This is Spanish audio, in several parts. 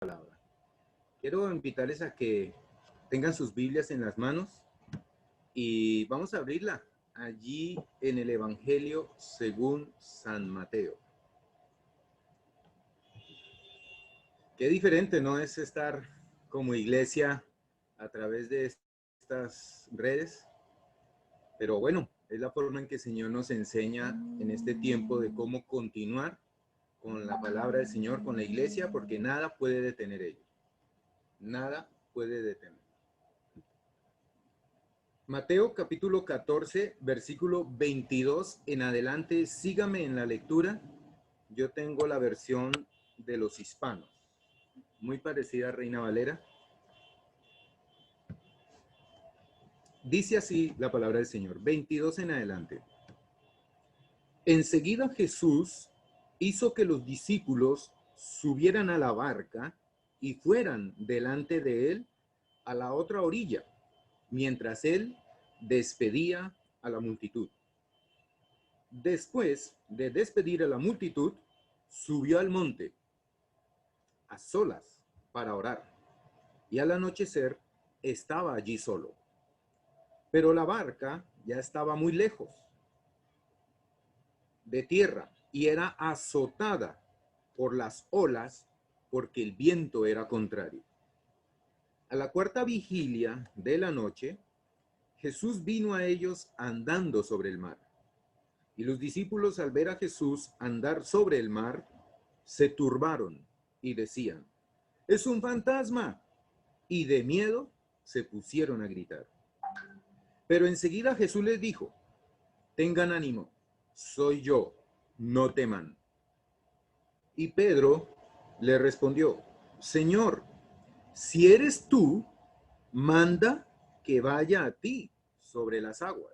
palabra. Quiero invitarles a que tengan sus Biblias en las manos y vamos a abrirla allí en el Evangelio según San Mateo. Qué diferente, ¿no? Es estar como iglesia a través de estas redes, pero bueno, es la forma en que el Señor nos enseña en este tiempo de cómo continuar con la palabra del Señor, con la iglesia, porque nada puede detener ello. Nada puede detener. Mateo capítulo 14, versículo 22 en adelante. Sígame en la lectura. Yo tengo la versión de los hispanos, muy parecida a Reina Valera. Dice así la palabra del Señor, 22 en adelante. Enseguida Jesús hizo que los discípulos subieran a la barca y fueran delante de él a la otra orilla, mientras él despedía a la multitud. Después de despedir a la multitud, subió al monte a solas para orar, y al anochecer estaba allí solo. Pero la barca ya estaba muy lejos de tierra y era azotada por las olas porque el viento era contrario. A la cuarta vigilia de la noche, Jesús vino a ellos andando sobre el mar. Y los discípulos, al ver a Jesús andar sobre el mar, se turbaron y decían, ¡es un fantasma! Y de miedo se pusieron a gritar. Pero enseguida Jesús les dijo, tengan ánimo, soy yo, no teman. Y Pedro le respondió, Señor, si eres tú, manda que vaya a ti sobre las aguas.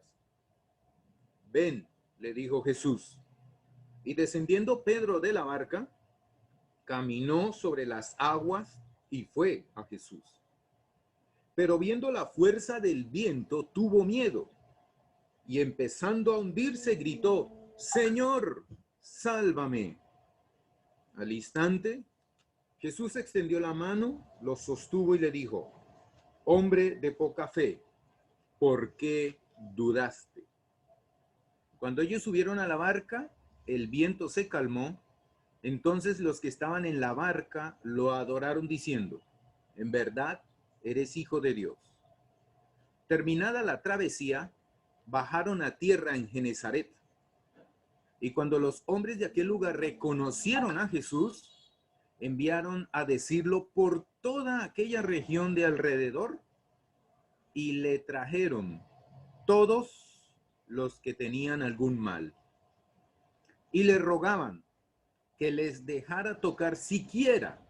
Ven, le dijo Jesús. Y descendiendo Pedro de la barca, caminó sobre las aguas y fue a Jesús. Pero viendo la fuerza del viento, tuvo miedo y empezando a hundirse, gritó, Señor, sálvame. Al instante, Jesús extendió la mano, lo sostuvo y le dijo, hombre de poca fe, ¿por qué dudaste? Cuando ellos subieron a la barca, el viento se calmó. Entonces los que estaban en la barca lo adoraron diciendo, en verdad eres hijo de Dios. Terminada la travesía, bajaron a tierra en Genezaret. Y cuando los hombres de aquel lugar reconocieron a Jesús, enviaron a decirlo por toda aquella región de alrededor y le trajeron todos los que tenían algún mal. Y le rogaban que les dejara tocar siquiera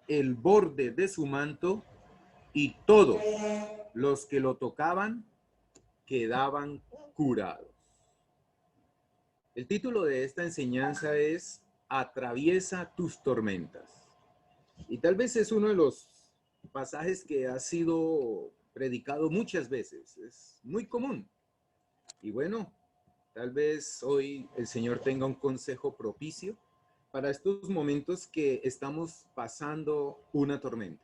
el borde de su manto, y todos los que lo tocaban quedaban curados. El título de esta enseñanza es Atraviesa tus tormentas. Y tal vez es uno de los pasajes que ha sido predicado muchas veces. Es muy común. Y bueno, tal vez hoy el Señor tenga un consejo propicio para estos momentos que estamos pasando una tormenta.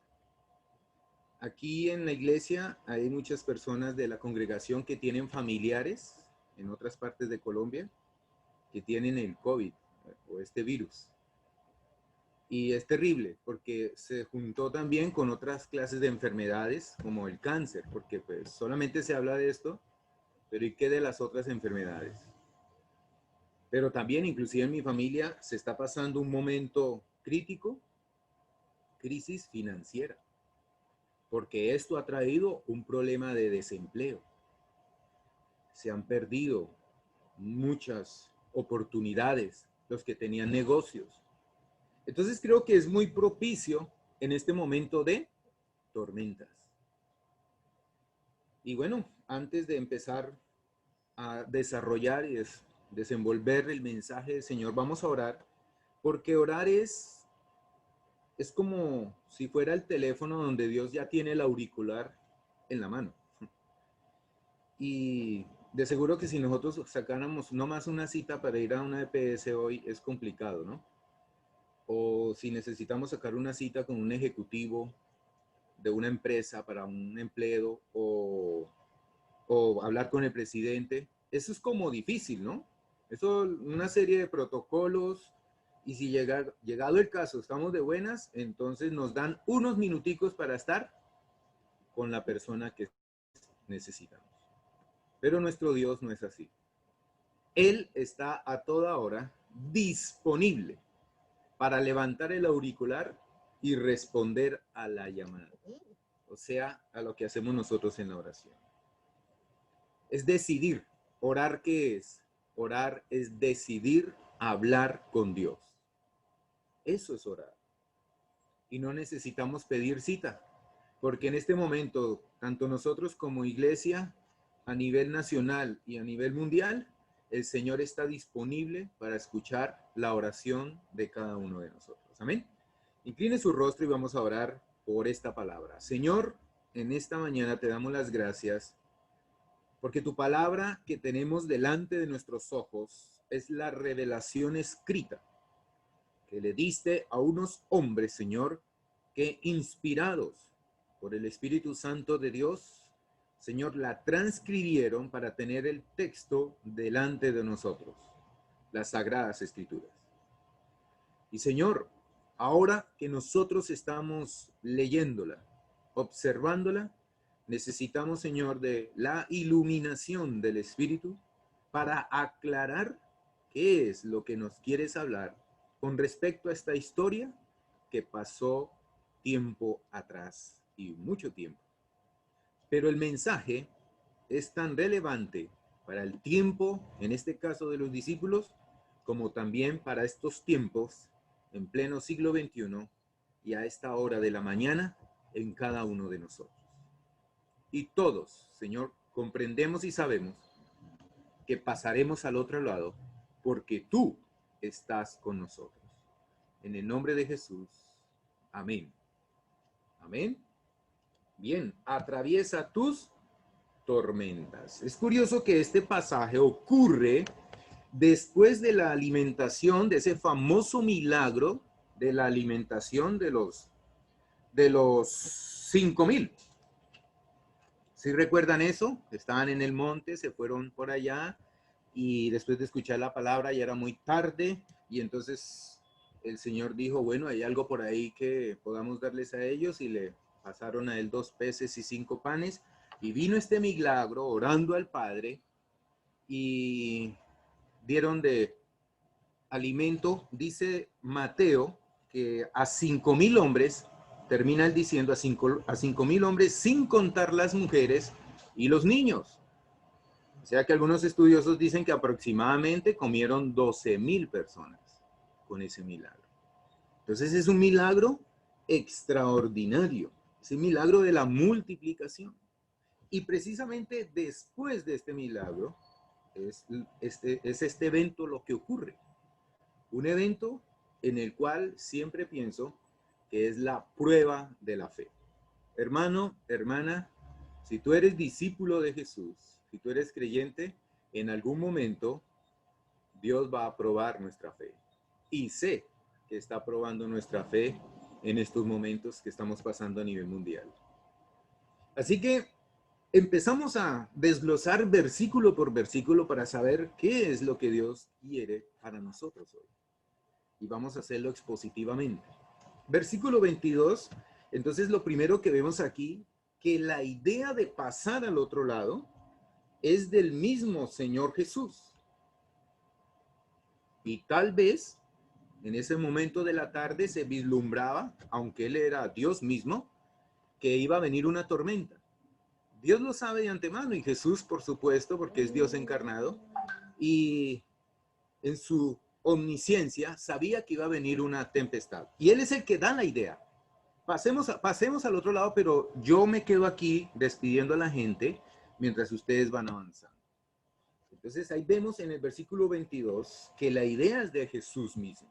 Aquí en la iglesia hay muchas personas de la congregación que tienen familiares en otras partes de Colombia que tienen el COVID o este virus. Y es terrible porque se juntó también con otras clases de enfermedades como el cáncer, porque pues solamente se habla de esto, pero ¿y qué de las otras enfermedades? Pero también, inclusive en mi familia, se está pasando un momento crítico, crisis financiera, porque esto ha traído un problema de desempleo. Se han perdido muchas oportunidades los que tenían negocios. Entonces creo que es muy propicio en este momento de tormentas. Y bueno, antes de empezar a desarrollar y desenvolver el mensaje del Señor, vamos a orar, porque orar es como si fuera el teléfono donde Dios ya tiene el auricular en la mano. Y de seguro que si nosotros sacáramos no más una cita para ir a una EPS hoy es complicado, ¿no? o si necesitamos sacar una cita con un ejecutivo de una empresa para un empleo o hablar con el presidente, eso es como difícil, ¿no? Eso, una serie de protocolos, y si llegado el caso estamos de buenas, entonces nos dan unos minuticos para estar con la persona que necesitamos. Pero nuestro Dios no es así. Él está a toda hora disponible para levantar el auricular y responder a la llamada. O sea, a lo que hacemos nosotros en la oración. Es decidir. ¿Orar qué es? Orar es decidir hablar con Dios. Eso es orar. Y no necesitamos pedir cita, porque en este momento, tanto nosotros como iglesia, a nivel nacional y a nivel mundial, el Señor está disponible para escuchar la oración de cada uno de nosotros. Amén. Incline su rostro y vamos a orar por esta palabra. Señor, en esta mañana te damos las gracias porque tu palabra que tenemos delante de nuestros ojos es la revelación escrita que le diste a unos hombres, Señor, que inspirados por el Espíritu Santo de Dios, Señor, la transcribieron para tener el texto delante de nosotros, las Sagradas Escrituras. Y Señor, ahora que nosotros estamos leyéndola, observándola, necesitamos, Señor, de la iluminación del Espíritu para aclarar qué es lo que nos quieres hablar con respecto a esta historia que pasó tiempo atrás y mucho tiempo. Pero el mensaje es tan relevante para el tiempo, en este caso de los discípulos, como también para estos tiempos en pleno siglo XXI y a esta hora de la mañana en cada uno de nosotros. Y todos, Señor, comprendemos y sabemos que pasaremos al otro lado porque tú estás con nosotros. En el nombre de Jesús. Amén. Amén. Bien, atraviesa tus tormentas. Es curioso que este pasaje ocurre después de la alimentación, de ese famoso milagro de la alimentación de los 5,000. ¿Sí recuerdan eso? Estaban en el monte, se fueron por allá y después de escuchar la palabra ya era muy tarde y entonces el Señor dijo, bueno, hay algo por ahí que podamos darles a ellos y le pasaron a él 2 peces y 5 panes y vino este milagro orando al Padre y dieron de alimento, dice Mateo, que a 5,000 hombres, termina él diciendo a 5,000 hombres sin contar las mujeres y los niños. O sea que algunos estudiosos dicen que aproximadamente comieron 12,000 personas con ese milagro. Entonces es un milagro extraordinario, es el milagro de la multiplicación. Y precisamente después de este milagro es este evento lo que ocurre. Un evento en el cual siempre pienso que es la prueba de la fe. Hermano, hermana, si tú eres discípulo de Jesús, si tú eres creyente, en algún momento Dios va a probar nuestra fe. Y sé que está probando nuestra fe en estos momentos que estamos pasando a nivel mundial. Así que empezamos a desglosar versículo por versículo para saber qué es lo que Dios quiere para nosotros hoy. Y vamos a hacerlo expositivamente. Versículo 22, entonces lo primero que vemos aquí, que la idea de pasar al otro lado es del mismo Señor Jesús. Y tal vez en ese momento de la tarde se vislumbraba, aunque él era Dios mismo, que iba a venir una tormenta. Dios lo sabe de antemano y Jesús, por supuesto, porque es Dios encarnado, y en su omnisciencia sabía que iba a venir una tempestad. Y él es el que da la idea. Pasemos al otro lado, pero yo me quedo aquí despidiendo a la gente mientras ustedes van avanzando. Entonces ahí vemos en el versículo 22 que la idea es de Jesús mismo,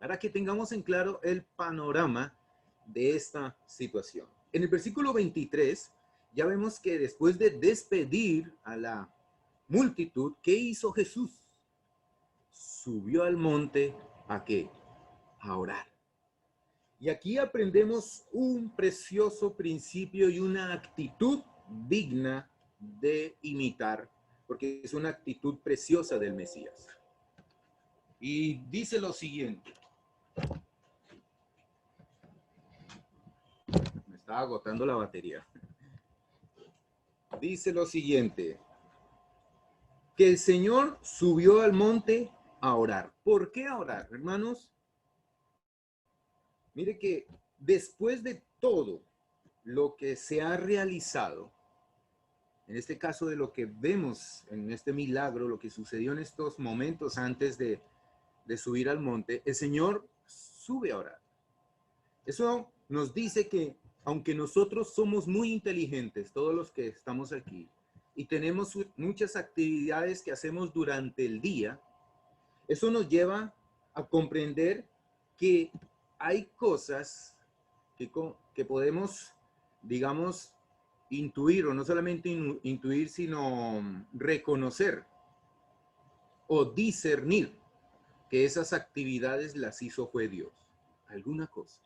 para que tengamos en claro el panorama de esta situación. En el versículo 23 ya vemos que después de despedir a la multitud, ¿qué hizo Jesús? Subió al monte, ¿a qué? a orar. Y aquí aprendemos un precioso principio y una actitud digna de imitar, porque es una actitud preciosa del Mesías. Y dice lo siguiente. Me está agotando la batería. Dice lo siguiente. Que el Señor subió al monte a orar. ¿Por qué a orar, hermanos? Mire que después de todo lo que se ha realizado, en este caso de lo que vemos en este milagro, lo que sucedió en estos momentos antes de subir al monte, el Señor sube a orar. Eso nos dice que aunque nosotros somos muy inteligentes, todos los que estamos aquí, y tenemos muchas actividades que hacemos durante el día, eso nos lleva a comprender que hay cosas que podemos, digamos, intuir, o no solamente intuir, sino reconocer o discernir que esas actividades las hizo fue Dios. Alguna cosa.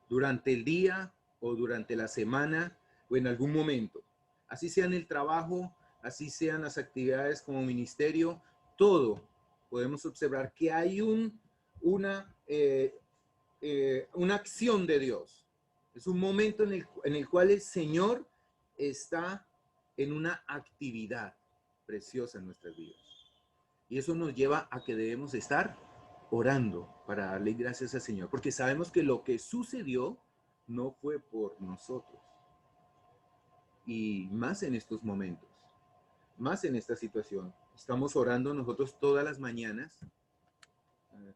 Durante el día o durante la semana o en algún momento. Así sea en el trabajo, así sean las actividades como ministerio, todo podemos observar que hay una acción de Dios. Es un momento en el cual el Señor está en una actividad preciosa en nuestras vidas. Y eso nos lleva a que debemos estar orando para darle gracias al Señor, porque sabemos que lo que sucedió no fue por nosotros. Y más en estos momentos, más en esta situación. Estamos orando nosotros todas las mañanas.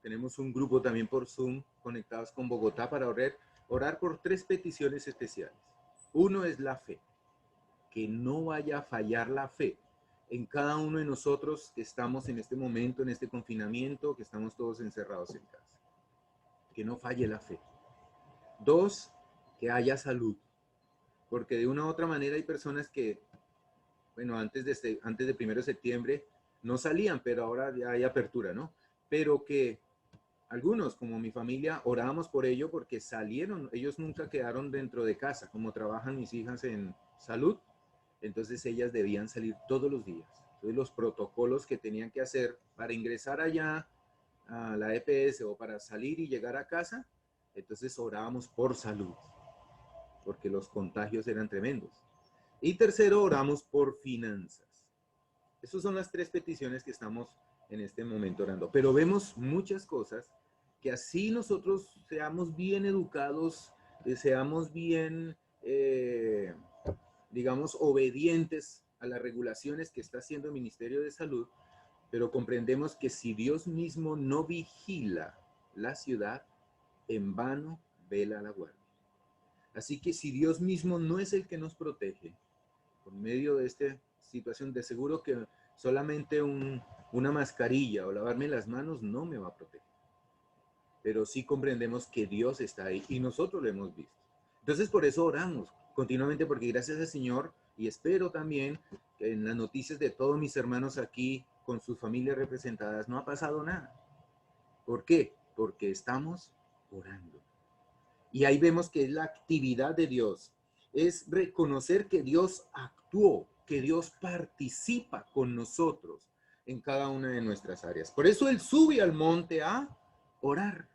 Tenemos un grupo también por Zoom conectados con Bogotá para orar por 3 peticiones especiales. Uno es la fe, que no vaya a fallar la fe en cada uno de nosotros que estamos en este momento, en este confinamiento, que estamos todos encerrados en casa. Que no falle la fe. 2, que haya salud. Porque de una u otra manera hay personas que, bueno, antes de 1 de septiembre no salían, pero ahora ya hay apertura, ¿no? Pero que algunos, como mi familia, orábamos por ello porque salieron, ellos nunca quedaron dentro de casa, como trabajan mis hijas en salud, entonces ellas debían salir todos los días. Entonces los protocolos que tenían que hacer para ingresar allá a la EPS o para salir y llegar a casa, entonces orábamos por salud, porque los contagios eran tremendos. Y tercero, oramos por finanzas. Esas son las 3 peticiones que estamos en este momento orando. Pero vemos muchas cosas que así nosotros seamos bien educados, seamos bien, digamos, obedientes a las regulaciones que está haciendo el Ministerio de Salud, pero comprendemos que si Dios mismo no vigila la ciudad, en vano vela la guardia. Así que si Dios mismo no es el que nos protege, por medio de esta situación, de seguro que solamente una mascarilla o lavarme las manos no me va a proteger. Pero sí comprendemos que Dios está ahí y nosotros lo hemos visto. Entonces por eso oramos continuamente, porque gracias al Señor, y espero también que en las noticias de todos mis hermanos aquí con sus familias representadas no ha pasado nada. ¿Por qué? Porque estamos orando. Y ahí vemos que es la actividad de Dios. Es reconocer que Dios actuó, que Dios participa con nosotros en cada una de nuestras áreas. Por eso Él sube al monte a orar.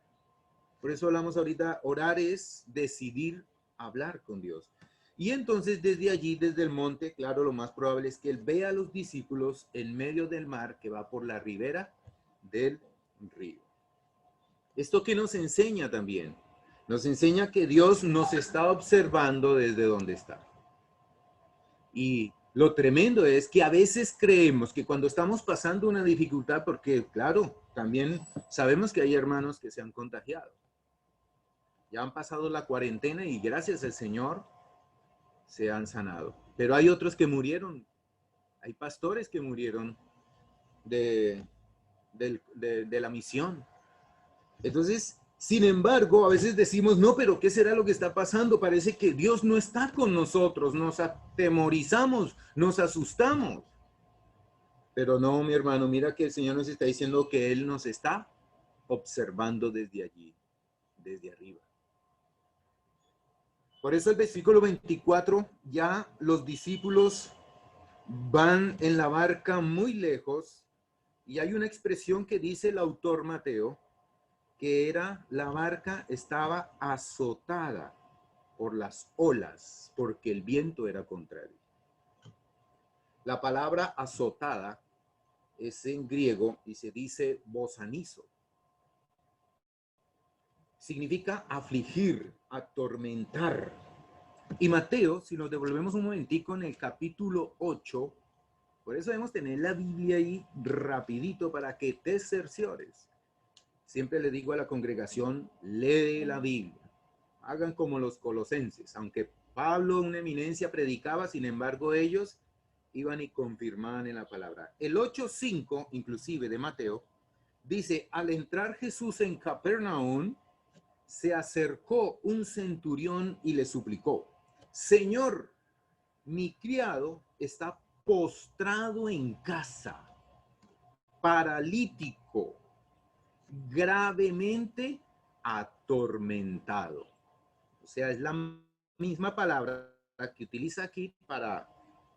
Por eso hablamos ahorita, orar es decidir hablar con Dios. Y entonces desde allí, desde el monte, claro, lo más probable es que Él vea a los discípulos en medio del mar que va por la ribera del río. ¿Esto qué nos enseña también? Nos enseña que Dios nos está observando desde donde está. Y lo tremendo es que a veces creemos que cuando estamos pasando una dificultad, porque claro, también sabemos que hay hermanos que se han contagiado. Ya han pasado la cuarentena y gracias al Señor se han sanado. Pero hay otros que murieron. Hay pastores que murieron de la misión. Entonces, sin embargo, a veces decimos, no, pero ¿qué será lo que está pasando? Parece que Dios no está con nosotros, nos atemorizamos, nos asustamos. Pero no, mi hermano, mira que el Señor nos está diciendo que Él nos está observando desde allí, desde arriba. Por eso el versículo 24, ya los discípulos van en la barca muy lejos y hay una expresión que dice el autor Mateo, que era la barca estaba azotada por las olas, porque el viento era contrario. La palabra azotada es en griego y se dice bosanizo. Significa afligir, atormentar. Y Mateo, si nos devolvemos un momentico en el capítulo 8, por eso debemos tener la Biblia ahí rapidito para que te cerciores. Siempre le digo a la congregación, lee la Biblia. Hagan como los colosenses. Aunque Pablo, una eminencia, predicaba, sin embargo ellos iban y confirmaban en la palabra. El 8:5, inclusive de Mateo, dice, al entrar Jesús en Capernaum, se acercó un centurión y le suplicó, Señor, mi criado está postrado en casa, paralítico, gravemente atormentado. O sea, es la misma palabra que utiliza aquí para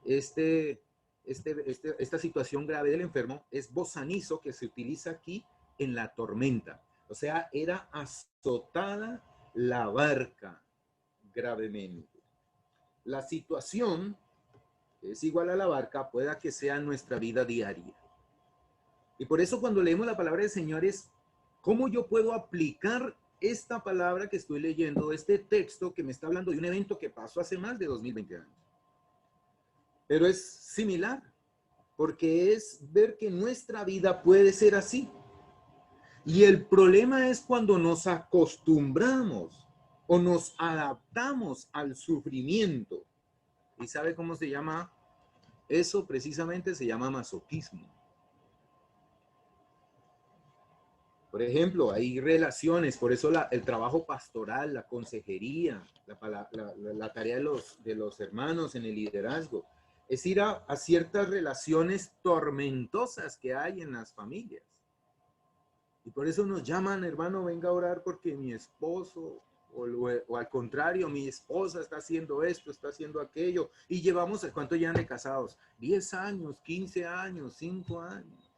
esta situación grave del enfermo, es bosanizo, que se utiliza aquí en la tormenta. O sea, era azotada la barca gravemente. La situación es igual a la barca, pueda que sea nuestra vida diaria. Y por eso cuando leemos la palabra del Señor es, ¿cómo yo puedo aplicar esta palabra que estoy leyendo, este texto que me está hablando de un evento que pasó hace más de 2020 años? Pero es similar, porque es ver que nuestra vida puede ser así. Y el problema es cuando nos acostumbramos o nos adaptamos al sufrimiento. ¿Y sabe cómo se llama? Eso precisamente se llama masoquismo. Por ejemplo, hay relaciones, por eso el trabajo pastoral, la consejería, la tarea de los hermanos en el liderazgo, es ir a ciertas relaciones tormentosas que hay en las familias. Y por eso nos llaman, hermano, venga a orar porque mi esposo, o al contrario, mi esposa está haciendo esto, está haciendo aquello. Y llevamos, ¿cuánto llevan de casados? 10 años, 15 años, 5 años.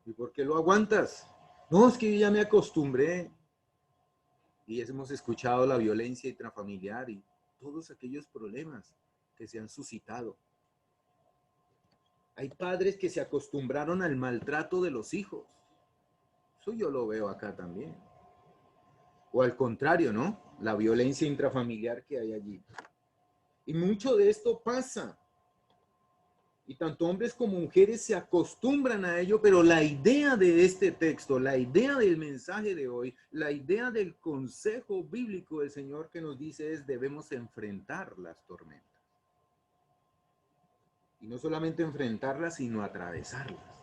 ¿Y por qué lo aguantas? No, es que yo ya me acostumbré. Y hemos escuchado la violencia intrafamiliar y todos aquellos problemas que se han suscitado. Hay padres que se acostumbraron al maltrato de los hijos. Eso yo lo veo acá también. O al contrario, ¿no? La violencia intrafamiliar que hay allí. Y mucho de esto pasa. Y tanto hombres como mujeres se acostumbran a ello, pero la idea de este texto, la idea del mensaje de hoy, la idea del consejo bíblico del Señor que nos dice es debemos enfrentar las tormentas. Y no solamente enfrentarlas, sino atravesarlas.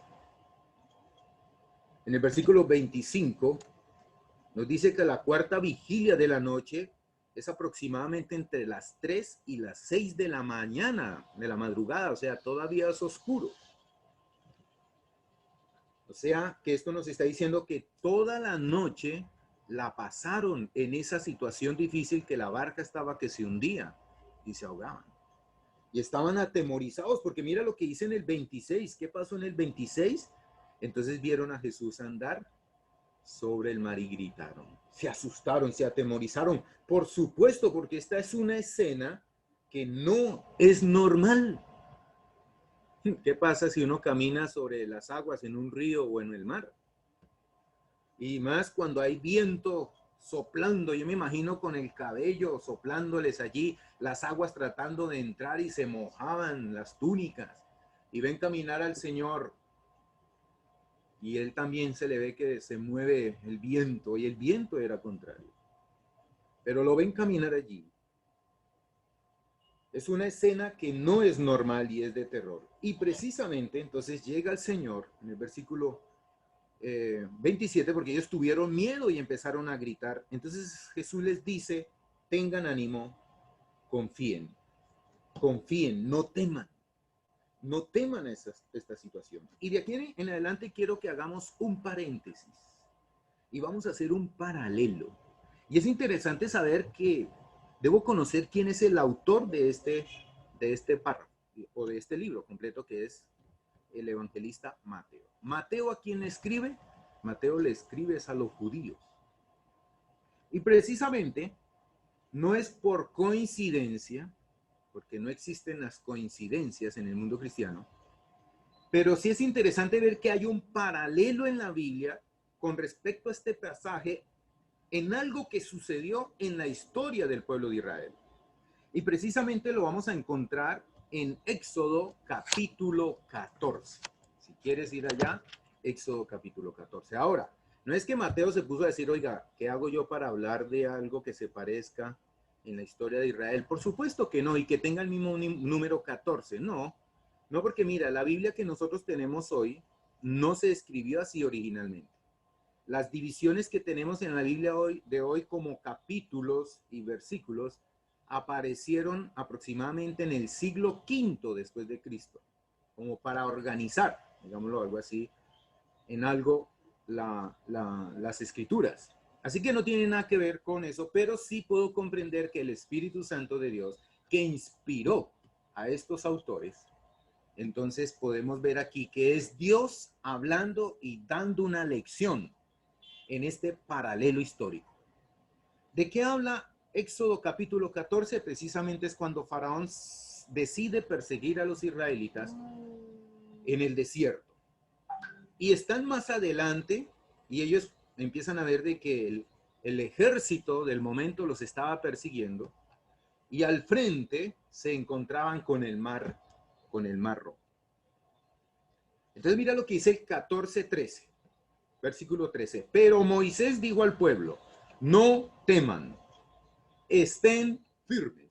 En el versículo 25 nos dice que la cuarta vigilia de la noche es aproximadamente entre las 3 y las 6 de la mañana, de la madrugada, o sea, todavía es oscuro. O sea, que esto nos está diciendo que toda la noche la pasaron en esa situación difícil, que la barca estaba que se hundía y se ahogaban. Y estaban atemorizados, porque mira lo que dice en el 26. ¿Qué pasó en el 26? Entonces vieron a Jesús andar sobre el mar y gritaron. Se asustaron, se atemorizaron. Por supuesto, porque esta es una escena que no es normal. ¿Qué pasa si uno camina sobre las aguas en un río o en el mar? Y más cuando hay viento soplando, yo me imagino con el cabello soplándoles allí, las aguas tratando de entrar y se mojaban las túnicas. Y ven caminar al Señor y él también se le ve que se mueve el viento y el viento era contrario. Pero lo ven caminar allí. Es una escena que no es normal y es de terror. Y precisamente entonces llega el Señor en el versículo 27, porque ellos tuvieron miedo y empezaron a gritar. Entonces Jesús les dice, tengan ánimo, confíen, confíen, no teman. No teman esta situación. Y de aquí en adelante quiero que hagamos un paréntesis. y vamos a hacer un paralelo. Y es interesante saber que debo conocer quién es el autor de este párrafo o de este libro completo, que es el evangelista Mateo. Mateo, ¿a quién le escribe? Mateo le escribe a los judíos. Y precisamente no es por coincidencia, porque no existen las coincidencias en el mundo cristiano, pero sí es interesante ver que hay un paralelo en la Biblia con respecto a este pasaje en algo que sucedió en la historia del pueblo de Israel. Y precisamente lo vamos a encontrar en Éxodo capítulo 14. Si quieres ir allá, Éxodo capítulo 14. Ahora, no es que Mateo se puso a decir, oiga, ¿qué hago yo para hablar de algo que se parezca en la historia de Israel? Por supuesto que no, y que tenga el mismo número 14. No, no, porque mira, la Biblia que nosotros tenemos hoy no se escribió así originalmente. Las divisiones que tenemos en la Biblia de hoy como capítulos y versículos aparecieron aproximadamente en el siglo V después de Cristo, como para organizar, digámoslo algo así, en algo las escrituras. Así que no tiene nada que ver con eso, pero sí puedo comprender que el Espíritu Santo de Dios, que inspiró a estos autores, entonces podemos ver aquí que es Dios hablando y dando una lección en este paralelo histórico. ¿De qué habla Éxodo capítulo 14? Precisamente es cuando Faraón decide perseguir a los israelitas en el desierto. Y están más adelante y ellos empiezan a ver de que el ejército del momento los estaba persiguiendo y al frente se encontraban con el mar Rojo. Entonces mira lo que dice el 14:13, versículo 13. Pero Moisés dijo al pueblo, no teman, estén firmes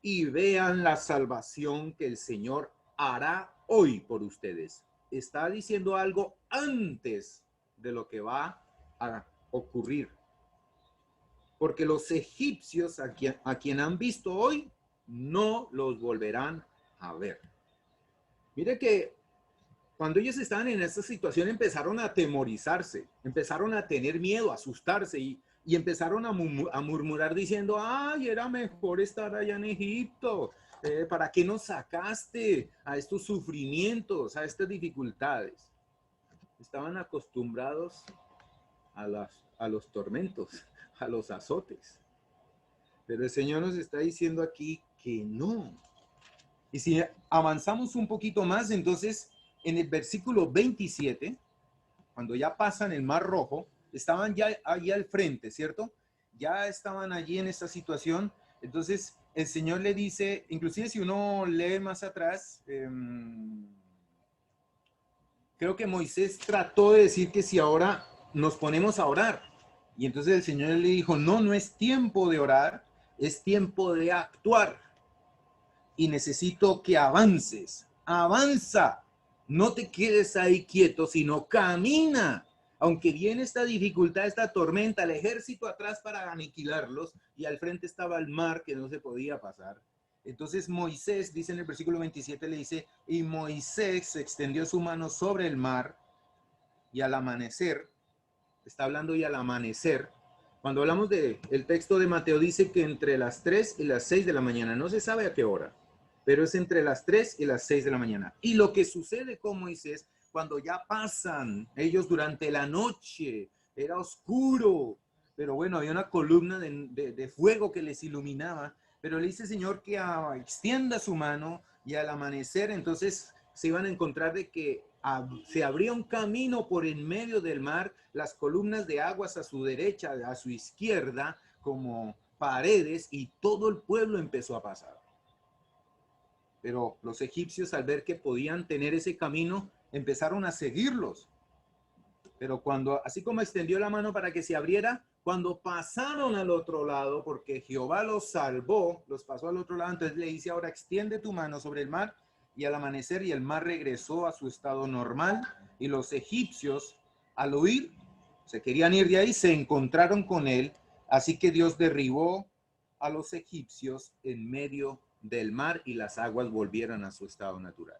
y vean la salvación que el Señor hará hoy por ustedes. Está diciendo algo antes de lo que va a ocurrir. Porque los egipcios a quien han visto hoy, no los volverán a ver. Mire que cuando ellos estaban en esta situación empezaron a atemorizarse, empezaron a tener miedo, a asustarse y empezaron a murmurar diciendo, ay, era mejor estar allá en Egipto. ¿Para qué nos sacaste a estos sufrimientos, a estas dificultades? Estaban acostumbrados a los tormentos, a los azotes. Pero el Señor nos está diciendo aquí que no. Y si avanzamos un poquito más, entonces en el versículo 27, cuando ya pasan el Mar Rojo, estaban ya allí al frente, ¿cierto? Ya estaban allí en esta situación. Entonces el Señor le dice, inclusive si uno lee más atrás, creo que Moisés trató de decir que si ahora nos ponemos a orar. Y entonces el Señor le dijo, no, no es tiempo de orar, es tiempo de actuar. Y necesito que avances, avanza. No te quedes ahí quieto, sino camina. Aunque viene esta dificultad, esta tormenta, el ejército atrás para aniquilarlos y al frente estaba el mar que no se podía pasar. Entonces Moisés, dice en el versículo 27, le dice, y Moisés extendió su mano sobre el mar y al amanecer, está hablando y al amanecer, cuando hablamos del texto de Mateo dice que entre las 3 y las 6 de la mañana, no se sabe a qué hora, pero es entre las 3 y las 6 de la mañana. Y lo que sucede con Moisés, cuando ya pasan ellos durante la noche, era oscuro, pero bueno, había una columna de fuego que les iluminaba, pero le dice el Señor que extienda su mano y al amanecer entonces se iban a encontrar de que se abría un camino por en medio del mar, las columnas de aguas a su derecha, a su izquierda, como paredes, y todo el pueblo empezó a pasar. Pero los egipcios, al ver que podían tener ese camino, empezaron a seguirlos. Pero cuando, así como extendió la mano para que se abriera, cuando pasaron al otro lado, porque Jehová los salvó, los pasó al otro lado, entonces le dice, ahora extiende tu mano sobre el mar, y al amanecer, y el mar regresó a su estado normal, y los egipcios, al huir, se querían ir de ahí, se encontraron con él, así que Dios derribó a los egipcios en medio del mar, y las aguas volvieron a su estado natural.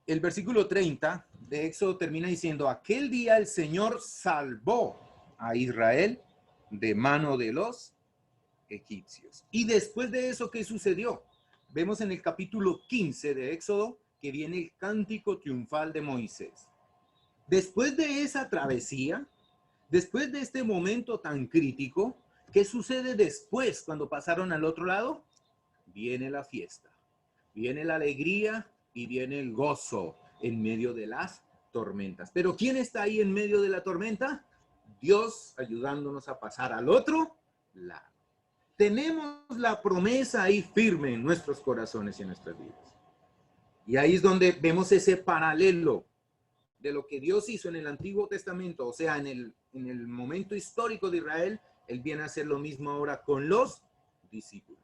el versículo 30 de Éxodo termina diciendo, aquel día el Señor salvó a Israel de mano de los egipcios. Y después de eso, ¿qué sucedió? Vemos en el capítulo 15 de Éxodo que viene el cántico triunfal de Moisés. Después de esa travesía, después de este momento tan crítico, ¿qué sucede después cuando pasaron al otro lado? Viene la fiesta, viene la alegría y viene el gozo en medio de las tormentas. Pero ¿quién está ahí en medio de la tormenta? Dios ayudándonos a pasar al otro lado. Tenemos la promesa ahí firme en nuestros corazones y en nuestras vidas. Y ahí es donde vemos ese paralelo de lo que Dios hizo en el Antiguo Testamento, o sea, en el momento histórico de Israel, Él viene a hacer lo mismo ahora con los discípulos.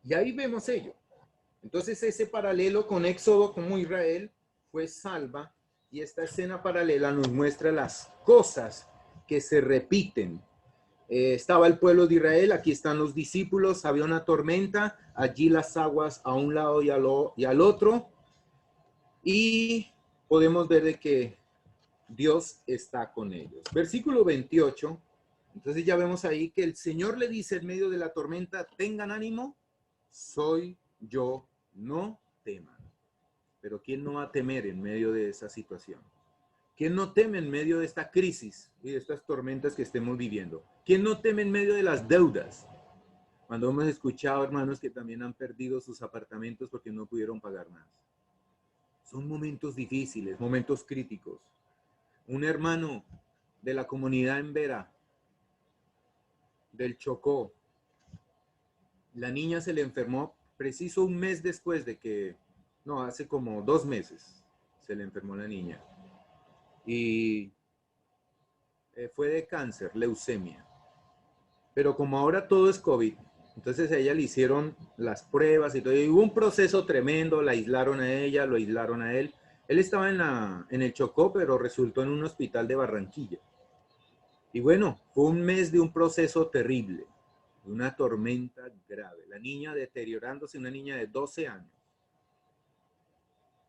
Y ahí vemos ello. Entonces ese paralelo con Éxodo, como Israel fue salva, y esta escena paralela nos muestra las cosas que se repiten. Estaba el pueblo de Israel, aquí están los discípulos, había una tormenta, allí las aguas a un lado y al otro, y podemos ver de que Dios está con ellos. Versículo 28, entonces ya vemos ahí que el Señor le dice en medio de la tormenta, tengan ánimo, soy yo, no teman. Pero ¿quién no va a temer en medio de esa situación? ¿Quién no teme en medio de esta crisis y de estas tormentas que estemos viviendo? ¿Quién no teme en medio de las deudas? Cuando hemos escuchado hermanos que también han perdido sus apartamentos porque no pudieron pagar más. Son momentos difíciles, momentos críticos. Un hermano de la comunidad en Vera, del Chocó, la niña se le enfermó preciso un mes después de que, no, hace como 2 meses se le enfermó la niña. Y fue de cáncer, leucemia. Pero como ahora todo es COVID, entonces a ella le hicieron las pruebas y todo. Y hubo un proceso tremendo, la aislaron a ella, lo aislaron a él. Él estaba en el Chocó, pero resultó en un hospital de Barranquilla. Y bueno, fue un mes de un proceso terrible, de una tormenta grave. La niña deteriorándose, una niña de 12 años.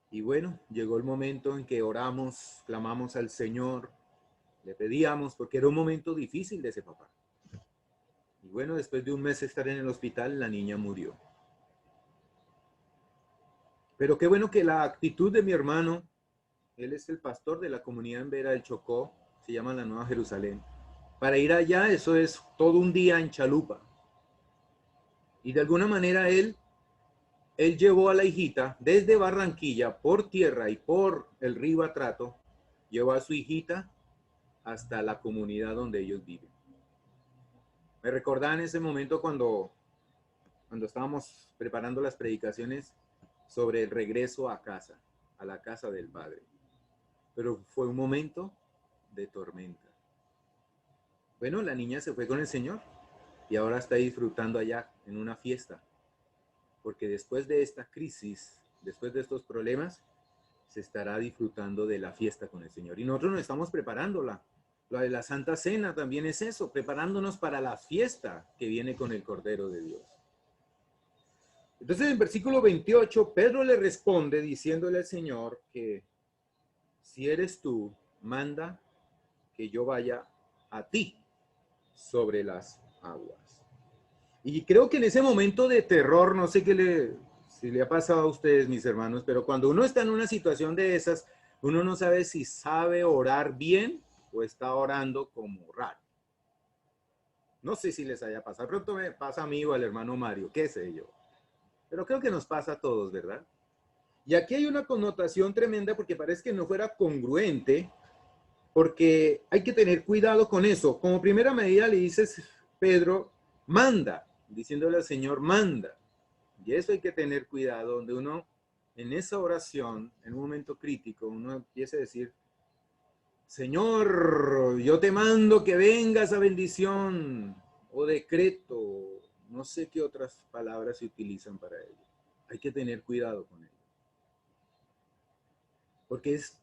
Y bueno, llegó el momento en que oramos, clamamos al Señor, le pedíamos, porque era un momento difícil de ese papá. Y bueno, después de un mes de estar en el hospital, la niña murió. Pero qué bueno que la actitud de mi hermano, él es el pastor de la comunidad en Vera del Chocó, se llama la Nueva Jerusalén. Para ir allá, eso es todo un día en chalupa. Y de alguna manera él llevó a la hijita desde Barranquilla por tierra y por el río Atrato, llevó a su hijita hasta la comunidad donde ellos viven. Me recordaba en ese momento cuando estábamos preparando las predicaciones sobre el regreso a casa, a la casa del Padre. Pero fue un momento de tormenta. Bueno, la niña se fue con el Señor y ahora está disfrutando allá en una fiesta. Porque después de esta crisis, después de estos problemas, se estará disfrutando de la fiesta con el Señor. Y nosotros nos estamos preparándola. La de la Santa Cena también es eso, preparándonos para la fiesta que viene con el Cordero de Dios. Entonces en versículo 28, Pedro le responde diciéndole al Señor que si eres tú, manda que yo vaya a ti sobre las aguas. Y creo que en ese momento de terror, no sé si le ha pasado a ustedes, mis hermanos, pero cuando uno está en una situación de esas, uno no sabe si sabe orar bien o está orando como raro. No sé si les haya pasado. Pronto me pasa a mí o al hermano Mario, qué sé yo. Pero creo que nos pasa a todos, ¿verdad? Y aquí hay una connotación tremenda porque parece que no fuera congruente, porque hay que tener cuidado con eso. Como primera medida le dices, Pedro, manda, diciéndole al Señor, manda. Y eso hay que tener cuidado, donde uno en esa oración, en un momento crítico, uno empieza a decir, Señor, yo te mando que venga esa bendición, o decreto, no sé qué otras palabras se utilizan para ello. Hay que tener cuidado con ello. Porque es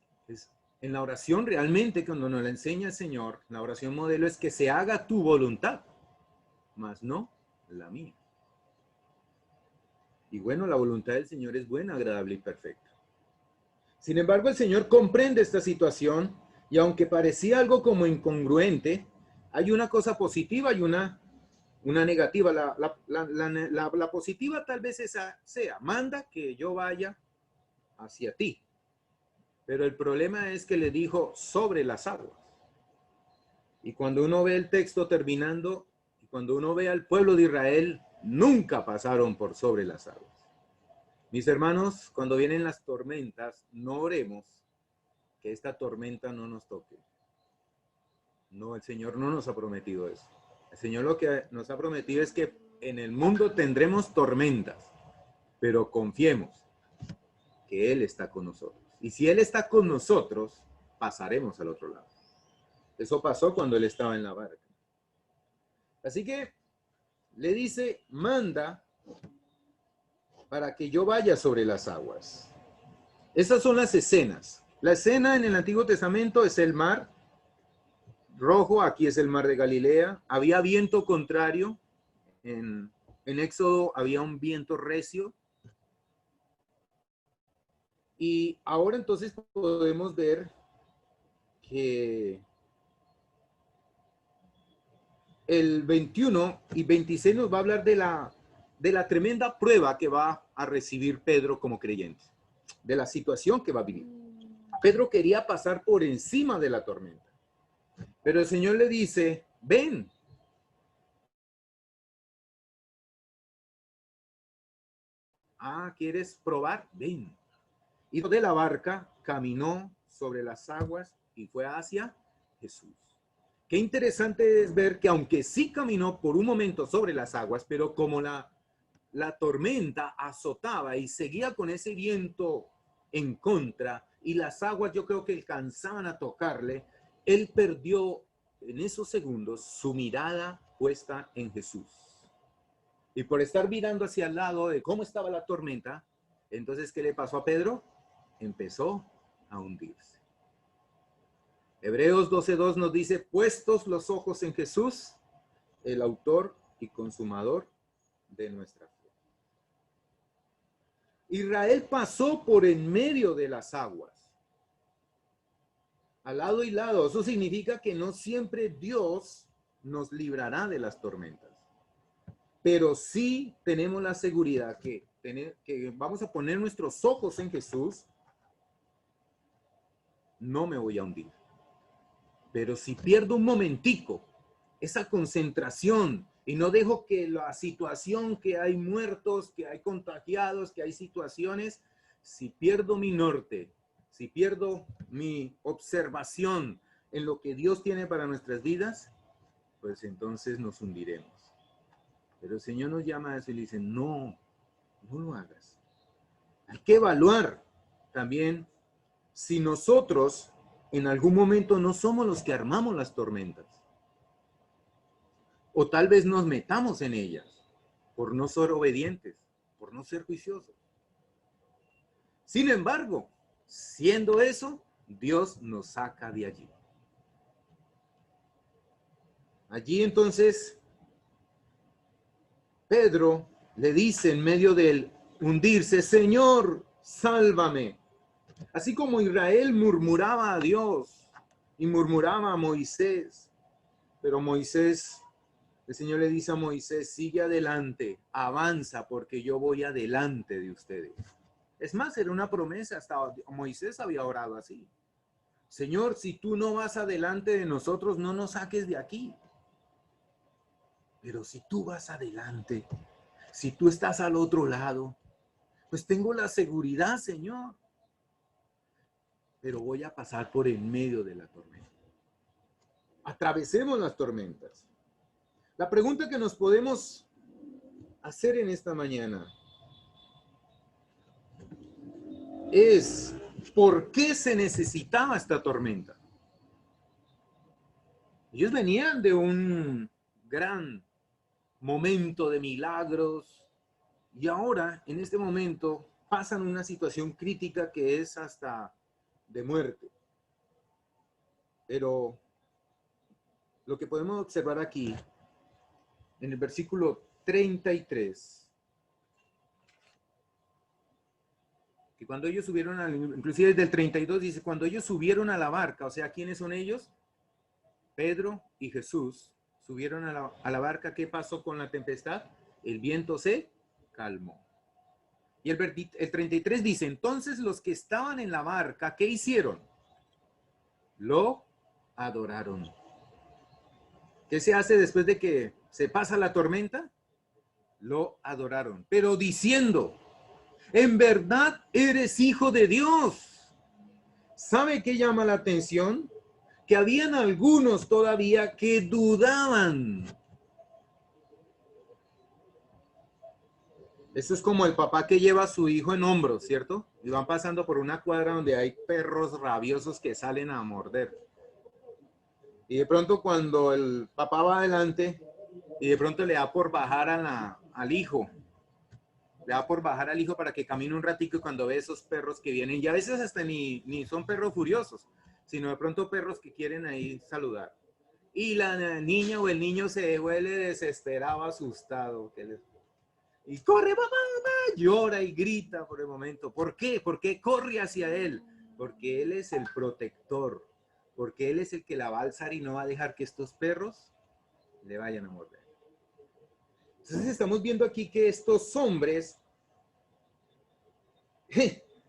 en la oración realmente, cuando nos la enseña el Señor, la oración modelo es que se haga tu voluntad, mas no la mía. Y bueno, la voluntad del Señor es buena, agradable y perfecta. Sin embargo, el Señor comprende esta situación y aunque parecía algo como incongruente, hay una cosa positiva y una negativa. La positiva tal vez esa sea, manda que yo vaya hacia ti. Pero el problema es que le dijo sobre las aguas. Y cuando uno ve el texto terminando, y cuando uno ve al pueblo de Israel, nunca pasaron por sobre las aguas. Mis hermanos, cuando vienen las tormentas, no oremos que esta tormenta no nos toque. No, el Señor no nos ha prometido eso. El Señor lo que nos ha prometido es que en el mundo tendremos tormentas, pero confiemos que Él está con nosotros. Y si Él está con nosotros, pasaremos al otro lado. Eso pasó cuando Él estaba en la barca. Así que le dice, manda para que yo vaya sobre las aguas. Esas son las escenas. La escena en el Antiguo Testamento es el mar Rojo, aquí es el mar de Galilea. Había viento contrario. En Éxodo había un viento recio. Y ahora entonces podemos ver que el 21 y 26 nos va a hablar de la tremenda prueba que va a recibir Pedro como creyente, de la situación que va a vivir. Pedro quería pasar por encima de la tormenta, pero el Señor le dice, ven. Ah, ¿quieres probar? Ven. Y de la barca caminó sobre las aguas y fue hacia Jesús. Qué interesante es ver que aunque sí caminó por un momento sobre las aguas, pero como la tormenta azotaba y seguía con ese viento en contra y las aguas yo creo que alcanzaban a tocarle, él perdió en esos segundos su mirada puesta en Jesús. Y por estar mirando hacia el lado de cómo estaba la tormenta, entonces, ¿qué le pasó a Pedro? Empezó a hundirse. Hebreos 12:2 nos dice, puestos los ojos en Jesús, el autor y consumador de nuestra fe. Israel pasó por en medio de las aguas, al lado y lado. Eso significa que no siempre Dios nos librará de las tormentas, pero sí tenemos la seguridad que vamos a poner nuestros ojos en Jesús. No me voy a hundir. Pero si pierdo un momentico esa concentración y no dejo que la situación, que hay muertos, que hay contagiados, que hay situaciones, si pierdo mi norte, si pierdo mi observación en lo que Dios tiene para nuestras vidas, pues entonces nos hundiremos. Pero el Señor nos llama a eso y le dice, no, no lo hagas. Hay que evaluar también si nosotros en algún momento no somos los que armamos las tormentas. O tal vez nos metamos en ellas por no ser obedientes, por no ser juiciosos. Sin embargo, siendo eso, Dios nos saca de allí. Allí entonces, Pedro le dice en medio del hundirse, Señor, sálvame. Así como Israel murmuraba a Dios y murmuraba a Moisés, pero Moisés, el Señor le dice a Moisés, sigue adelante, avanza porque yo voy adelante de ustedes. Es más, era una promesa, hasta Moisés había orado así. Señor, si tú no vas adelante de nosotros, no nos saques de aquí. Pero si tú vas adelante, si tú estás al otro lado, pues tengo la seguridad, Señor. Pero voy a pasar por en medio de la tormenta. Atravesemos las tormentas. La pregunta que nos podemos hacer en esta mañana es, ¿por qué se necesitaba esta tormenta? Ellos venían de un gran momento de milagros y ahora, en este momento, pasan una situación crítica que es hasta de muerte. Pero lo que podemos observar aquí, en el versículo 33, que cuando ellos subieron, inclusive desde el 32 dice, cuando ellos subieron a la barca, o sea, ¿quiénes son ellos? Pedro y Jesús subieron a la barca. ¿Qué pasó con la tempestad? El viento se calmó. Y el 33 dice, entonces los que estaban en la barca, ¿qué hicieron? Lo adoraron. ¿Qué se hace después de que se pasa la tormenta? Lo adoraron, pero diciendo, en verdad eres hijo de Dios. ¿Sabe qué llama la atención? Que habían algunos todavía que dudaban. Eso es como el papá que lleva a su hijo en hombros, ¿cierto? Y van pasando por una cuadra donde hay perros rabiosos que salen a morder. Y de pronto cuando el papá va adelante y de pronto le da por bajar al hijo, le da por bajar al hijo para que camine un ratico, y cuando ve esos perros que vienen, y a veces hasta ni son perros furiosos, sino de pronto perros que quieren ahí saludar. Y la niña o el niño se huele desesperado, asustado. Y corre, papá, papá, llora y grita por el momento. ¿Por qué? Porque corre hacia él. Porque él es el protector. Porque él es el que la va a alzar y no va a dejar que estos perros le vayan a morder. Entonces estamos viendo aquí que estos hombres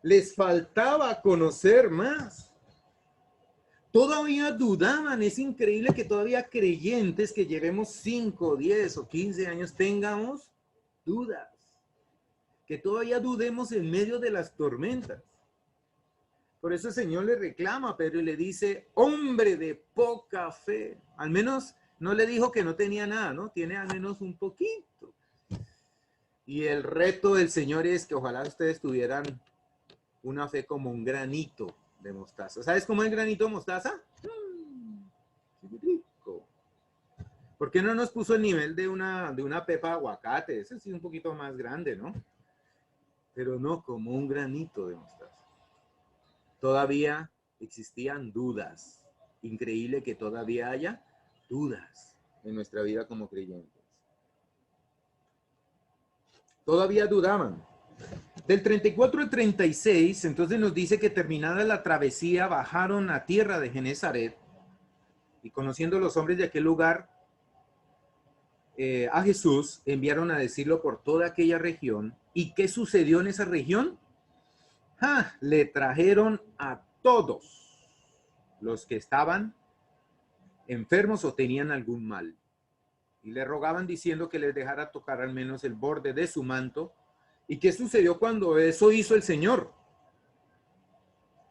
les faltaba conocer más. Todavía dudaban. Es increíble que todavía creyentes que llevemos 5, 10 o 15 años tengamos dudas. Que todavía dudemos en medio de las tormentas. Por eso el Señor le reclama a Pedro y le dice, hombre de poca fe. Al menos no le dijo que no tenía nada, ¿no? Tiene al menos un poquito. Y el reto del Señor es que ojalá ustedes tuvieran una fe como un granito de mostaza. ¿Sabes cómo es el granito de mostaza? Rico. ¿Por qué no nos puso el nivel de una pepa de aguacate? Ese sí es un poquito más grande, ¿no? Pero no como un granito de mostaza. Todavía existían dudas. Increíble que todavía haya dudas en nuestra vida como creyentes. Todavía dudaban. Del 34 al 36, entonces nos dice que terminada la travesía, bajaron a tierra de Genezaret y conociendo los hombres de aquel lugar a Jesús, enviaron a decirlo por toda aquella región. ¿Y qué sucedió en esa región? Le trajeron a todos los que estaban enfermos o tenían algún mal. Y le rogaban diciendo que les dejara tocar al menos el borde de su manto. ¿Y qué sucedió cuando eso hizo el Señor?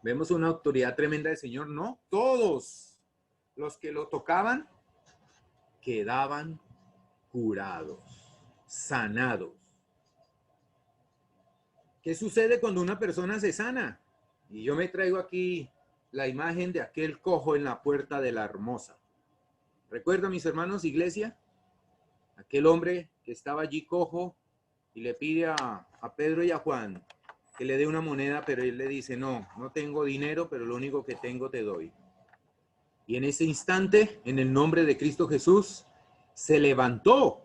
Vemos una autoridad tremenda del Señor. No, todos los que lo tocaban quedaban curados, sanados. ¿Qué sucede cuando una persona se sana? Y yo me traigo aquí la imagen de aquel cojo en la puerta de la Hermosa. ¿Recuerdan, mis hermanos, iglesia? Aquel hombre que estaba allí cojo y le pide a Pedro y a Juan que le dé una moneda, pero él le dice, no tengo dinero, pero lo único que tengo te doy. Y en ese instante, en el nombre de Cristo Jesús, se levantó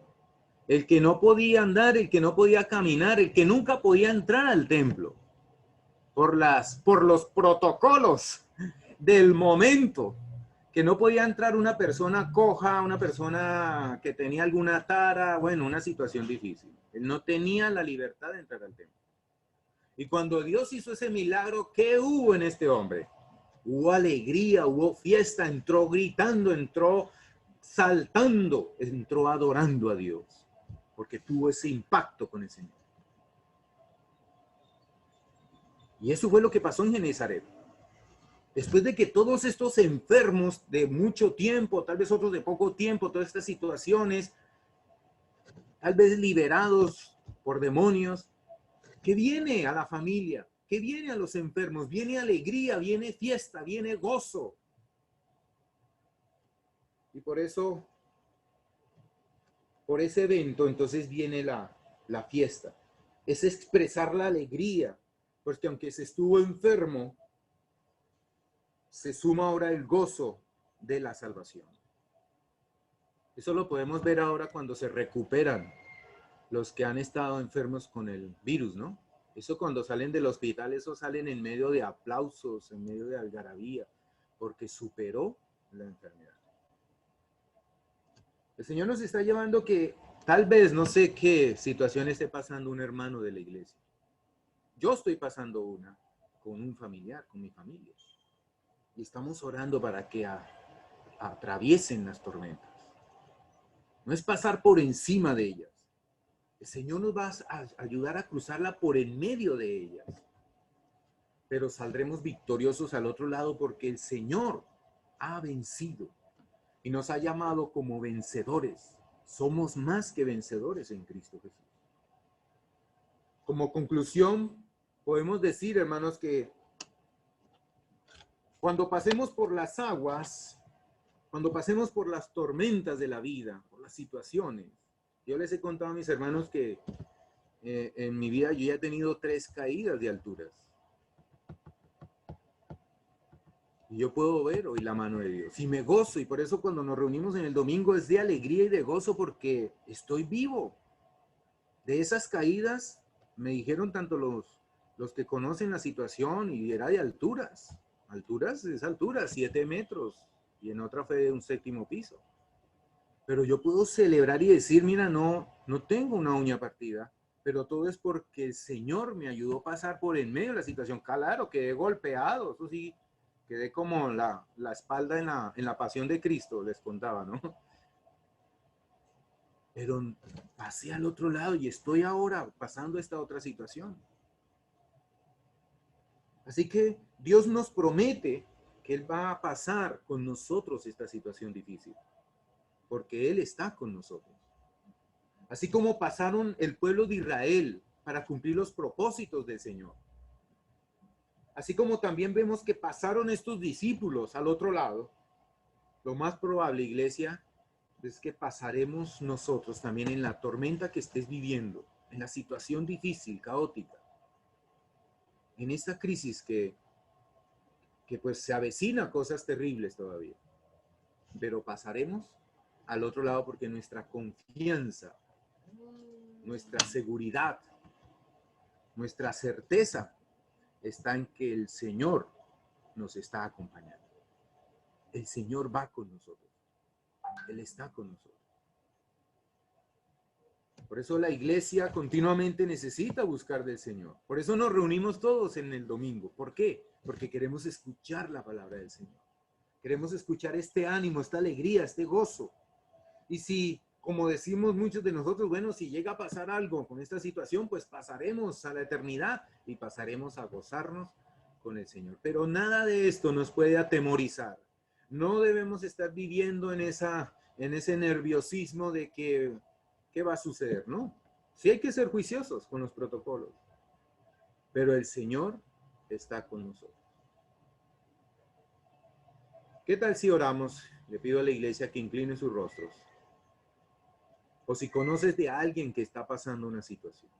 el que no podía andar, el que no podía caminar, el que nunca podía entrar al templo por los protocolos del momento, que no podía entrar una persona coja, una persona que tenía alguna tara, bueno, una situación difícil. Él no tenía la libertad de entrar al templo. Y cuando Dios hizo ese milagro, ¿qué hubo en este hombre? Hubo alegría, hubo fiesta, entró gritando, entró saltando, entró adorando a Dios, porque tuvo ese impacto con el Señor. Y eso fue lo que pasó en Genezaret. Después de que todos estos enfermos de mucho tiempo, tal vez otros de poco tiempo, todas estas situaciones, tal vez liberados por demonios, ¿qué viene a la familia? ¿Qué viene a los enfermos? Viene alegría, viene fiesta, viene gozo. Y por eso, por ese evento, entonces viene la fiesta. Es expresar la alegría, porque aunque se estuvo enfermo, se suma ahora el gozo de la salvación. Eso lo podemos ver ahora cuando se recuperan los que han estado enfermos con el virus, ¿no? Eso cuando salen del hospital, eso salen en medio de aplausos, en medio de algarabía, porque superó la enfermedad. El Señor nos está llevando que tal vez no sé qué situación esté pasando un hermano de la iglesia. Yo estoy pasando una con un familiar, con mi familia. Y estamos orando para que atraviesen las tormentas. No es pasar por encima de ellas. El Señor nos va a ayudar a cruzarla por en medio de ellas. Pero saldremos victoriosos al otro lado porque el Señor ha vencido y nos ha llamado como vencedores. Somos más que vencedores en Cristo Jesús. Como conclusión, podemos decir, hermanos, que cuando pasemos por las aguas, cuando pasemos por las tormentas de la vida, por las situaciones, yo les he contado a mis hermanos que en mi vida yo ya he tenido 3 caídas de alturas. Y yo puedo ver hoy la mano de Dios. Y me gozo. Y por eso cuando nos reunimos en el domingo es de alegría y de gozo porque estoy vivo. De esas caídas me dijeron tanto los que conocen la situación y era de alturas. Alturas es altura, 7 metros. Y en otra fue de un 7º piso. Pero yo puedo celebrar y decir, mira, no tengo una uña partida, pero todo es porque el Señor me ayudó a pasar por en medio de la situación. Claro, quedé golpeado, eso sí, quedé como la espalda en la pasión de Cristo, les contaba, ¿no? Pero pasé al otro lado y estoy ahora pasando esta otra situación. Así que Dios nos promete que Él va a pasar con nosotros esta situación difícil, porque Él está con nosotros. Así como pasaron el pueblo de Israel para cumplir los propósitos del Señor. Así como también vemos que pasaron estos discípulos al otro lado, lo más probable, iglesia, es que pasaremos nosotros también en la tormenta que estés viviendo, en la situación difícil, caótica, en esta crisis que pues se avecina cosas terribles todavía. Pero pasaremos al otro lado porque nuestra confianza, nuestra seguridad, nuestra certeza está en que el Señor nos está acompañando. El Señor va con nosotros. Él está con nosotros. Por eso la iglesia continuamente necesita buscar del Señor. Por eso nos reunimos todos en el domingo. ¿Por qué? Porque queremos escuchar la palabra del Señor. Queremos escuchar este ánimo, esta alegría, este gozo. Y si, como decimos muchos de nosotros, bueno, si llega a pasar algo con esta situación, pues pasaremos a la eternidad y pasaremos a gozarnos con el Señor. Pero nada de esto nos puede atemorizar. No debemos estar viviendo en ese nerviosismo de que qué va a suceder, ¿no? Sí hay que ser juiciosos con los protocolos, pero el Señor está con nosotros. ¿Qué tal si oramos? Le pido a la iglesia que incline sus rostros. O si conoces de alguien que está pasando una situación.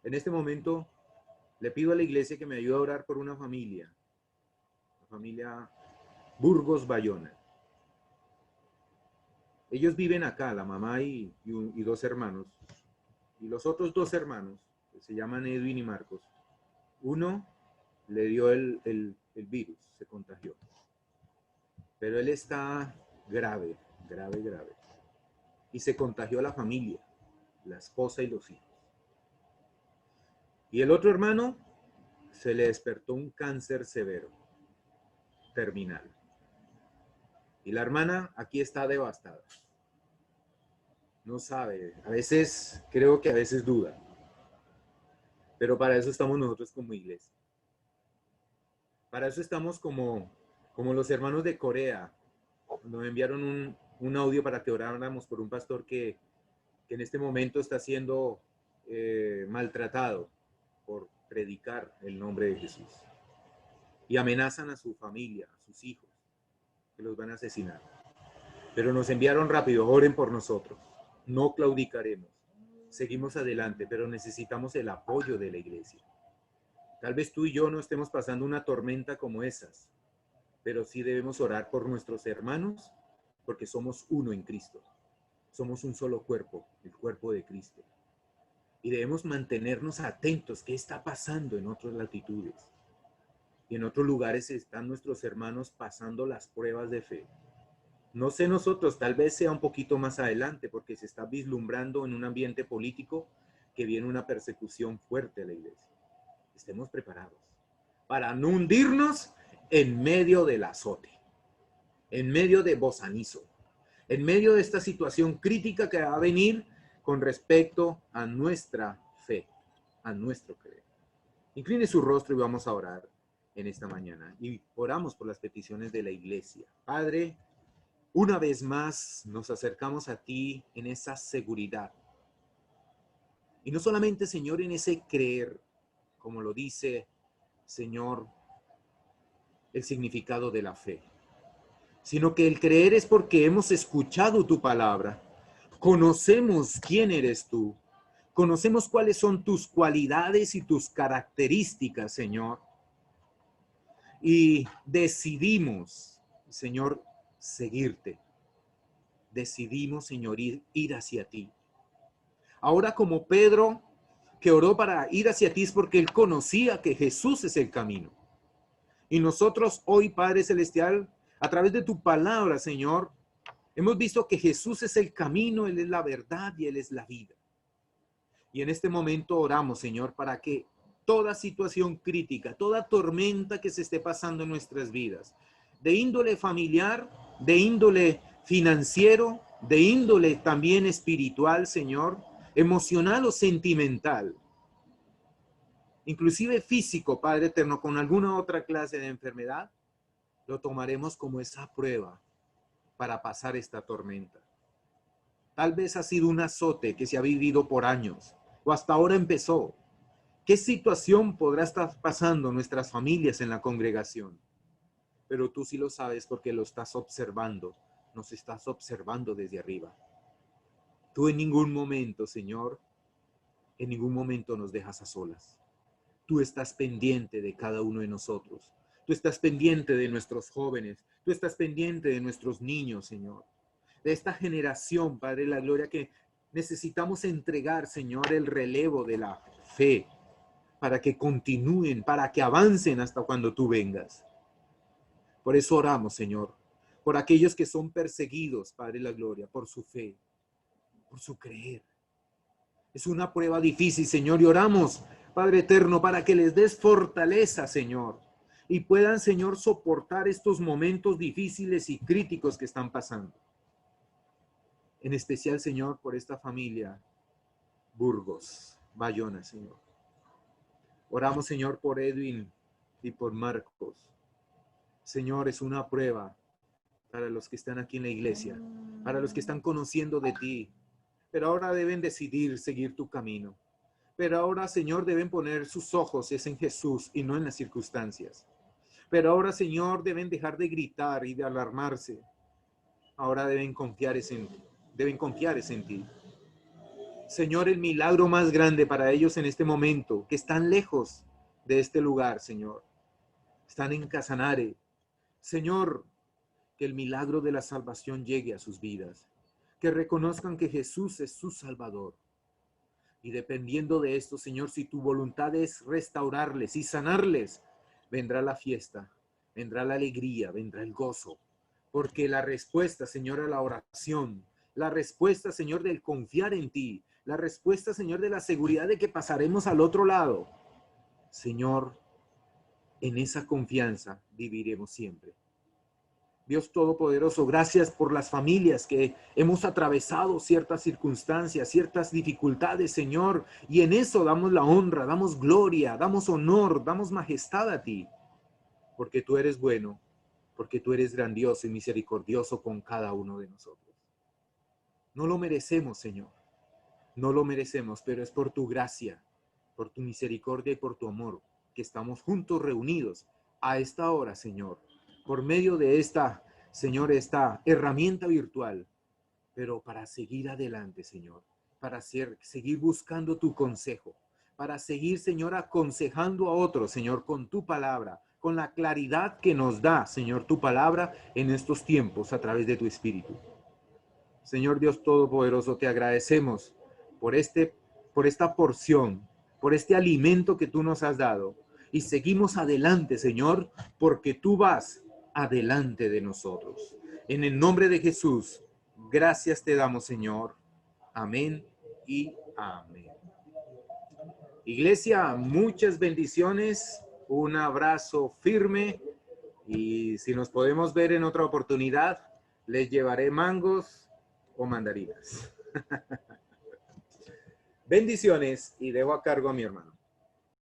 En este momento le pido a la iglesia que me ayude a orar por una familia. La familia Burgos Bayona. Ellos viven acá, la mamá y 2 hermanos. Y los otros 2 hermanos, que se llaman Edwin y Marcos, uno le dio el virus, se contagió. Pero él está grave. Y se contagió a la familia, la esposa y los hijos. Y el otro hermano se le despertó un cáncer severo, terminal. Y la hermana aquí está devastada. No sabe, a veces, creo que a veces duda. Pero para eso estamos nosotros como iglesia. Para eso estamos como los hermanos de Corea, cuando me enviaron un audio para que oráramos por un pastor que en este momento está siendo maltratado por predicar el nombre de Jesús. Y amenazan a su familia, a sus hijos, que los van a asesinar. Pero nos enviaron rápido, oren por nosotros. No claudicaremos. Seguimos adelante, pero necesitamos el apoyo de la iglesia. Tal vez tú y yo no estemos pasando una tormenta como esas, pero sí debemos orar por nuestros hermanos, porque somos uno en Cristo. Somos un solo cuerpo, el cuerpo de Cristo. Y debemos mantenernos atentos. ¿Qué está pasando en otras latitudes? Y en otros lugares están nuestros hermanos pasando las pruebas de fe. No sé nosotros, tal vez sea un poquito más adelante, porque se está vislumbrando en un ambiente político que viene una persecución fuerte a la iglesia. Estemos preparados para no hundirnos en medio del azote, en medio de bozanizo, en medio de esta situación crítica que va a venir con respecto a nuestra fe, a nuestro creer. Incline su rostro y vamos a orar en esta mañana. Y oramos por las peticiones de la iglesia. Padre, una vez más nos acercamos a ti en esa seguridad. Y no solamente, Señor, en ese creer, como lo dice, Señor, el significado de la fe, sino que el creer es porque hemos escuchado tu palabra, conocemos quién eres tú, conocemos cuáles son tus cualidades y tus características, Señor, y decidimos, Señor, seguirte. Decidimos, Señor, ir hacia ti. Ahora, como Pedro, que oró para ir hacia ti, es porque él conocía que Jesús es el camino. Y nosotros hoy, Padre Celestial, a través de tu palabra, Señor, hemos visto que Jesús es el camino, Él es la verdad y Él es la vida. Y en este momento oramos, Señor, para que toda situación crítica, toda tormenta que se esté pasando en nuestras vidas, de índole familiar, de índole financiero, de índole también espiritual, Señor, emocional o sentimental, inclusive físico, Padre eterno, con alguna otra clase de enfermedad, lo tomaremos como esa prueba para pasar esta tormenta. Tal vez ha sido un azote que se ha vivido por años o hasta ahora empezó. ¿Qué situación podrá estar pasando nuestras familias en la congregación? Pero tú sí lo sabes porque lo estás observando, nos estás observando desde arriba. Tú en ningún momento, Señor, en ningún momento nos dejas a solas. Tú estás pendiente de cada uno de nosotros. Tú estás pendiente de nuestros jóvenes. Tú estás pendiente de nuestros niños, Señor. De esta generación, Padre de la Gloria, que necesitamos entregar, Señor, el relevo de la fe para que continúen, para que avancen hasta cuando tú vengas. Por eso oramos, Señor, por aquellos que son perseguidos, Padre de la Gloria, por su fe, por su creer. Es una prueba difícil, Señor, y oramos, Padre eterno, para que les des fortaleza, Señor, y puedan, Señor, soportar estos momentos difíciles y críticos que están pasando. En especial, Señor, por esta familia Burgos, Bayona, Señor. Oramos, Señor, por Edwin y por Marcos. Señor, es una prueba para los que están aquí en la iglesia, para los que están conociendo de ti, pero ahora deben decidir seguir tu camino. Pero ahora, Señor, deben poner sus ojos es en Jesús y no en las circunstancias. Pero ahora, Señor, deben dejar de gritar y de alarmarse. Ahora deben confiar en ti. Señor, el milagro más grande para ellos en este momento, que están lejos de este lugar, Señor. Están en Casanare. Señor, que el milagro de la salvación llegue a sus vidas. Que reconozcan que Jesús es su Salvador. Y dependiendo de esto, Señor, si tu voluntad es restaurarles y sanarles, vendrá la fiesta, vendrá la alegría, vendrá el gozo. Porque la respuesta, Señor, a la oración, la respuesta, Señor, del confiar en ti, la respuesta, Señor, de la seguridad de que pasaremos al otro lado, Señor, en esa confianza viviremos siempre. Dios Todopoderoso, gracias por las familias que hemos atravesado ciertas circunstancias, ciertas dificultades, Señor, y en eso damos la honra, damos gloria, damos honor, damos majestad a ti, porque tú eres bueno, porque tú eres grandioso y misericordioso con cada uno de nosotros. No lo merecemos, Señor, no lo merecemos, pero es por tu gracia, por tu misericordia y por tu amor que estamos juntos reunidos a esta hora, Señor, por medio de esta, Señor, esta herramienta virtual, pero para seguir adelante, Señor, para seguir buscando tu consejo, para seguir, Señor, aconsejando a otros, Señor, con tu palabra, con la claridad que nos da, Señor, tu palabra en estos tiempos a través de tu Espíritu. Señor Dios Todopoderoso, te agradecemos por por esta porción, por este alimento que tú nos has dado. Y seguimos adelante, Señor, porque tú vas adelante de nosotros. En el nombre de Jesús, gracias te damos, Señor. Amén y amén. Iglesia, muchas bendiciones, un abrazo firme y si nos podemos ver en otra oportunidad, les llevaré mangos o mandarinas. Bendiciones y dejo a cargo a mi hermano.